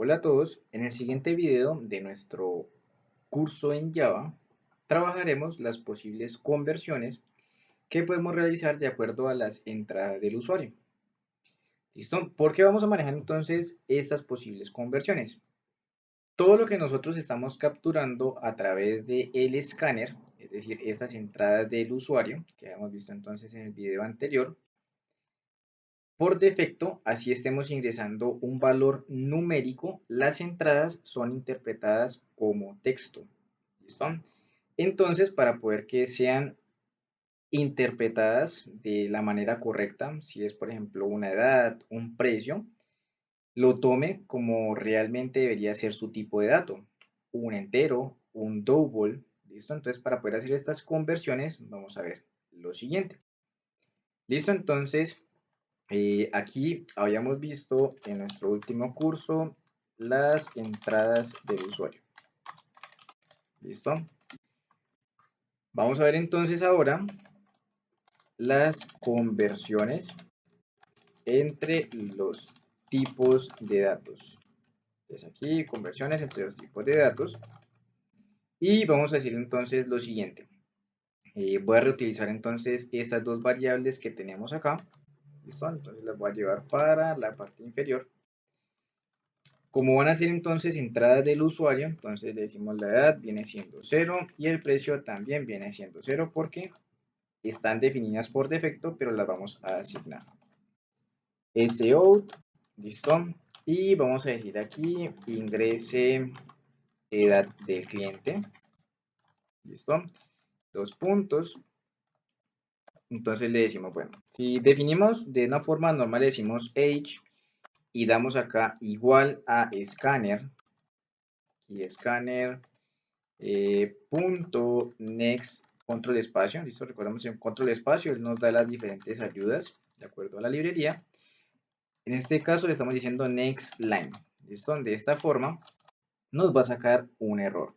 Hola a todos, en el siguiente video de nuestro curso en Java trabajaremos las posibles conversiones que podemos realizar de acuerdo a las entradas del usuario. ¿Listo? ¿Por qué vamos a manejar entonces estas posibles conversiones? Todo lo que nosotros estamos capturando a través del escáner, es decir, estas entradas del usuario que hemos visto entonces en el video anterior, por defecto, así estemos ingresando un valor numérico, las entradas son interpretadas como texto. ¿Listo? Entonces, para poder que sean interpretadas de la manera correcta, si es por ejemplo una edad, un precio, lo tome como realmente debería ser su tipo de dato, un entero, un double. ¿Listo? Entonces, para poder hacer estas conversiones, vamos a ver lo siguiente. ¿Listo? Entonces, aquí habíamos visto en nuestro último curso las entradas del usuario. ¿Listo? Vamos a ver entonces ahora las conversiones entre los tipos de datos. Es aquí conversiones entre los tipos de datos. Y vamos a decir entonces lo siguiente. Voy a reutilizar entonces estas dos variables que tenemos acá. ¿Listo? Entonces las voy a llevar para la parte inferior. Como van a ser entonces entradas del usuario, entonces le decimos la edad viene siendo 0 y el precio también viene siendo 0 porque están definidas por defecto, pero las vamos a asignar. Sout, listo. Y vamos a decir aquí ingrese edad del cliente, listo. Dos puntos. Entonces le decimos, bueno, si definimos de una forma normal, le decimos age y damos acá igual a scanner y scanner punto next control espacio. Listo, recordamos en control espacio, él nos da las diferentes ayudas de acuerdo a la librería. En este caso le estamos diciendo next line. Listo, de esta forma nos va a sacar un error.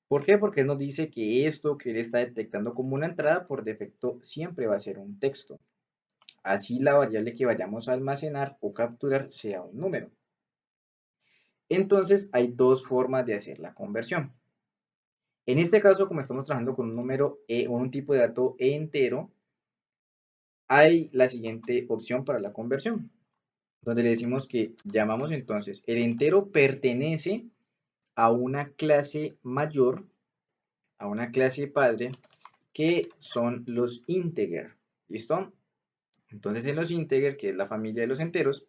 ¿Por qué? Porque nos dice que esto que él está detectando como una entrada por defecto siempre va a ser un texto. Así la variable que vayamos a almacenar o capturar sea un número. Entonces hay dos formas de hacer la conversión. En este caso, como estamos trabajando con un número un tipo de dato entero, hay la siguiente opción para la conversión, donde le decimos que llamamos entonces el entero pertenece a una clase mayor, a una clase padre, que son los integer. ¿Listo? Entonces en los integer, que es la familia de los enteros,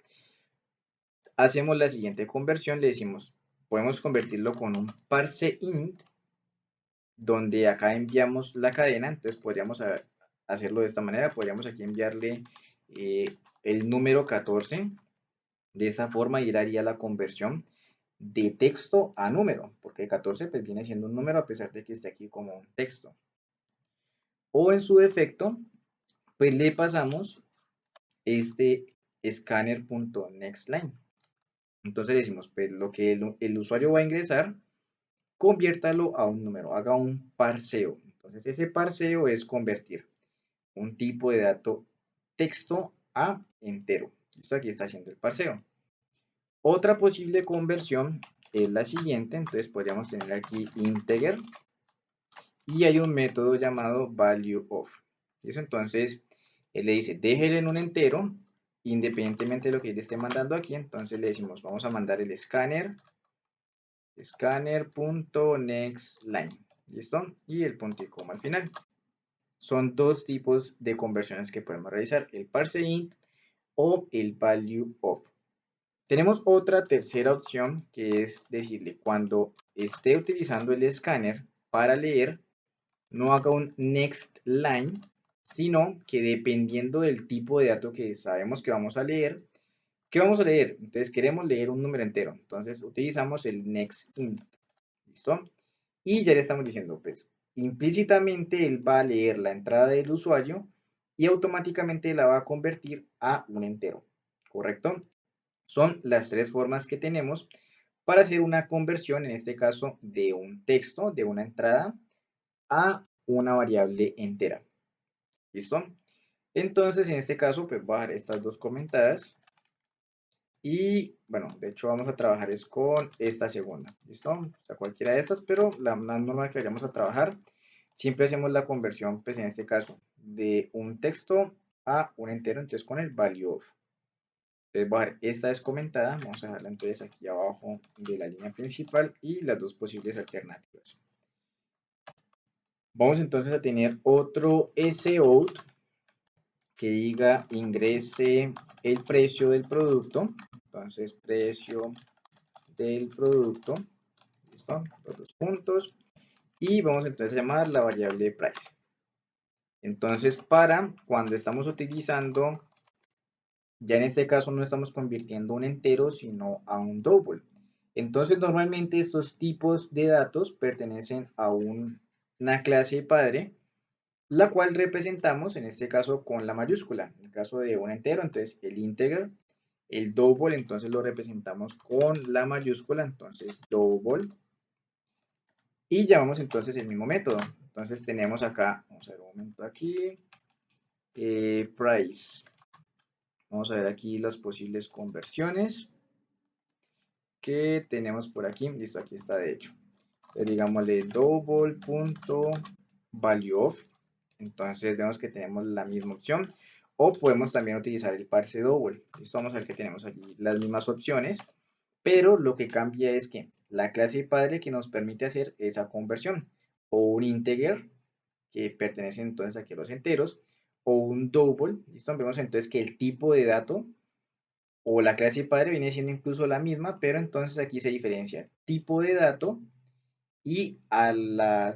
hacemos la siguiente conversión, le decimos, podemos convertirlo con un parse int, donde acá enviamos la cadena, entonces podríamos hacerlo de esta manera, podríamos aquí enviarle el número 14, de esta forma y él haría la conversión de texto a número, porque 14 pues viene siendo un número a pesar de que esté aquí como un texto. O en su defecto, pues le pasamos este scanner.nextLine. Entonces le decimos, pues lo que el usuario va a ingresar, conviértalo a un número, haga un parseo. Entonces ese parseo es convertir un tipo de dato texto a entero. Esto aquí está haciendo el parseo. Otra posible conversión es la siguiente, entonces podríamos tener aquí integer y hay un método llamado valueOf. Eso entonces él le dice déjele en un entero independientemente de lo que él esté mandando aquí, entonces le decimos vamos a mandar el scanner.nextLine, ¿listo? Y el punto y coma al final. Son dos tipos de conversiones que podemos realizar, el parseInt o el valueOf. Tenemos otra tercera opción que es decirle cuando esté utilizando el escáner para leer, no haga un next line, sino que dependiendo del tipo de dato que sabemos que vamos a leer, ¿qué vamos a leer? Entonces queremos leer un número entero, entonces utilizamos el next int, ¿listo? Y ya le estamos diciendo, pues, implícitamente él va a leer la entrada del usuario y automáticamente la va a convertir a un entero, ¿correcto? Son las tres formas que tenemos para hacer una conversión, en este caso, de un texto, de una entrada, a una variable entera. ¿Listo? Entonces, en este caso, pues voy a dejar estas dos comentadas Y bueno, de hecho vamos a trabajar es con esta segunda, ¿listo? O sea, cualquiera de estas, pero la más normal que vayamos a trabajar, siempre hacemos la conversión, pues en este caso, de un texto a un entero, entonces con el value of. Entonces voy a dejar esta descomentada, vamos a dejarla entonces aquí abajo de la línea principal y las dos posibles alternativas. Vamos entonces a tener otro SOUT que diga ingrese el precio del producto. Entonces, precio del producto. ¿Listo? Los dos puntos. Y vamos entonces a llamar la variable price. Entonces, para cuando estamos utilizando, ya en este caso no estamos convirtiendo un entero, sino a un double. Entonces, normalmente estos tipos de datos pertenecen a una clase padre, la cual representamos en este caso con la mayúscula. En el caso de un entero, entonces el integer, el double, entonces lo representamos con la mayúscula, entonces double. Y llamamos entonces el mismo método. Entonces tenemos acá, vamos a ver un momento aquí, price. Vamos a ver aquí las posibles conversiones que tenemos por aquí. Listo, aquí está de hecho. Entonces digámosle double.valueOf. Entonces vemos que tenemos la misma opción. O podemos también utilizar el parse double. Listo, vamos a ver que tenemos aquí las mismas opciones. Pero lo que cambia es que la clase padre que nos permite hacer esa conversión. O un integer, que pertenece entonces aquí a los enteros. O un double. Listo, vemos entonces que el tipo de dato o la clase padre viene siendo incluso la misma, pero entonces aquí se diferencia tipo de dato y a la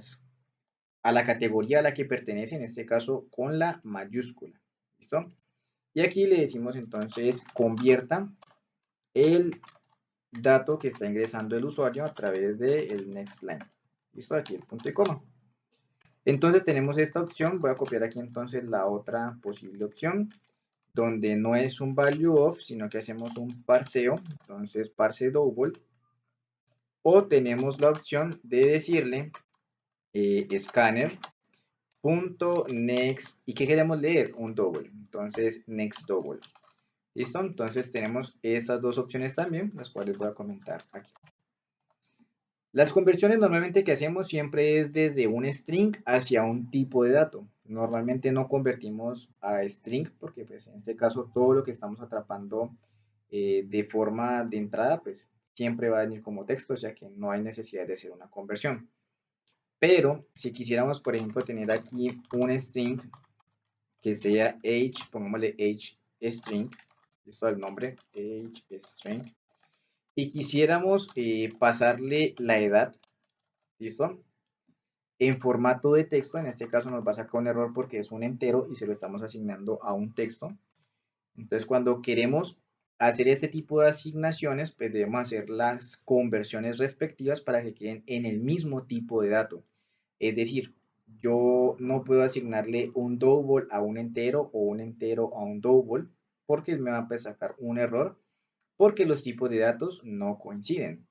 categoría a la que pertenece, en este caso con la mayúscula. ¿Listo? Y aquí le decimos entonces convierta el dato que está ingresando el usuario a través del next line. ¿Listo? Aquí el punto y coma. Entonces tenemos esta opción, voy a copiar aquí entonces la otra posible opción, donde no es un value of, sino que hacemos un parseo, entonces parse double, o tenemos la opción de decirle scanner.next, ¿y qué queremos leer? Un double, entonces next double. ¿Listo? Entonces tenemos esas dos opciones también, las cuales voy a comentar aquí. Las conversiones normalmente que hacemos siempre es desde un string hacia un tipo de dato. Normalmente no convertimos a string porque pues en este caso todo lo que estamos atrapando de forma de entrada pues siempre va a venir como texto, o sea que no hay necesidad de hacer una conversión. Pero si quisiéramos por ejemplo tener aquí un string que sea age, pongámosle age string, esto es el nombre, age string, y quisiéramos pasarle la edad, ¿listo? En formato de texto, en este caso nos va a sacar un error porque es un entero y se lo estamos asignando a un texto. Entonces, cuando queremos hacer este tipo de asignaciones, pues debemos hacer las conversiones respectivas para que queden en el mismo tipo de dato. Es decir, yo no puedo asignarle un double a un entero o un entero a un double porque me va a sacar un error porque los tipos de datos no coinciden.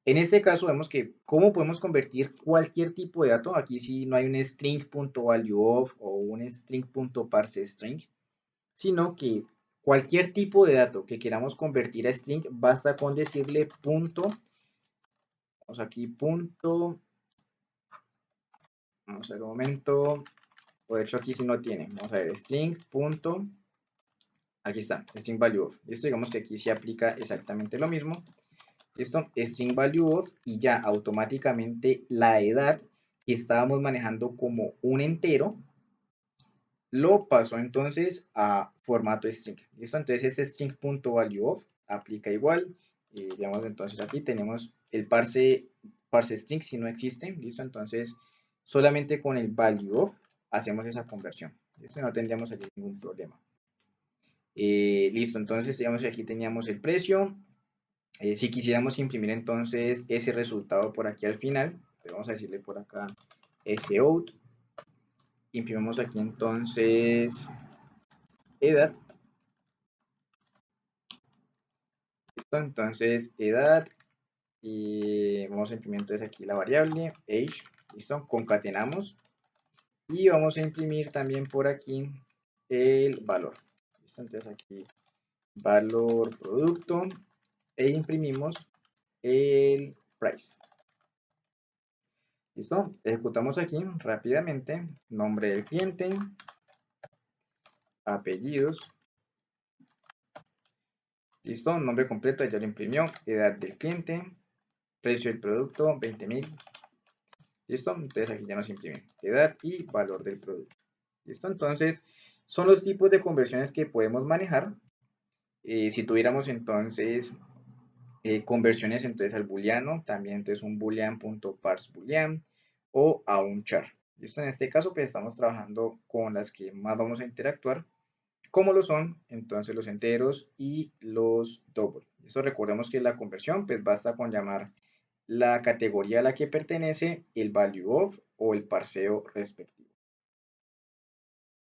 En este caso vemos que cómo podemos convertir cualquier tipo de dato. Aquí sí no hay un string.valueOf o un string.parseString, sino que cualquier tipo de dato que queramos convertir a string basta con decirle punto, vamos aquí punto, vamos a ver un momento, o de hecho aquí sí no tiene, vamos a ver string punto, aquí está, string value of. Esto digamos que aquí sí aplica exactamente lo mismo. ¿Listo? String value of y ya automáticamente la edad que estábamos manejando como un entero lo pasó entonces a formato string. ¿Listo? Entonces este string.valueOf aplica igual. Digamos entonces aquí tenemos el parse string si no existe. ¿Listo? Entonces solamente con el valueOf hacemos esa conversión. ¿Listo? No tendríamos allí ningún problema. Listo, entonces digamos que aquí teníamos el precio. Si quisiéramos imprimir entonces ese resultado por aquí al final, vamos a decirle por acá sout, imprimimos aquí entonces edad, ¿listo? Entonces edad y vamos a imprimir entonces aquí la variable age, ¿listo? Concatenamos y vamos a imprimir también por aquí el valor, ¿listo? Entonces aquí valor producto e imprimimos el price. ¿Listo? Ejecutamos aquí rápidamente, nombre del cliente, apellidos, ¿listo? Nombre completo, ya lo imprimió, edad del cliente, precio del producto, 20.000, ¿listo? Entonces aquí ya nos imprime edad y valor del producto, ¿listo? Entonces son los tipos de conversiones que podemos manejar. Si tuviéramos entonces conversiones entonces al booleano, también entonces un boolean.parse boolean o a un char. ¿Listo? En este caso pues estamos trabajando con las que más vamos a interactuar, como lo son entonces los enteros y los double. Esto recordemos que la conversión pues basta con llamar la categoría a la que pertenece, el value of o el parseo respectivo.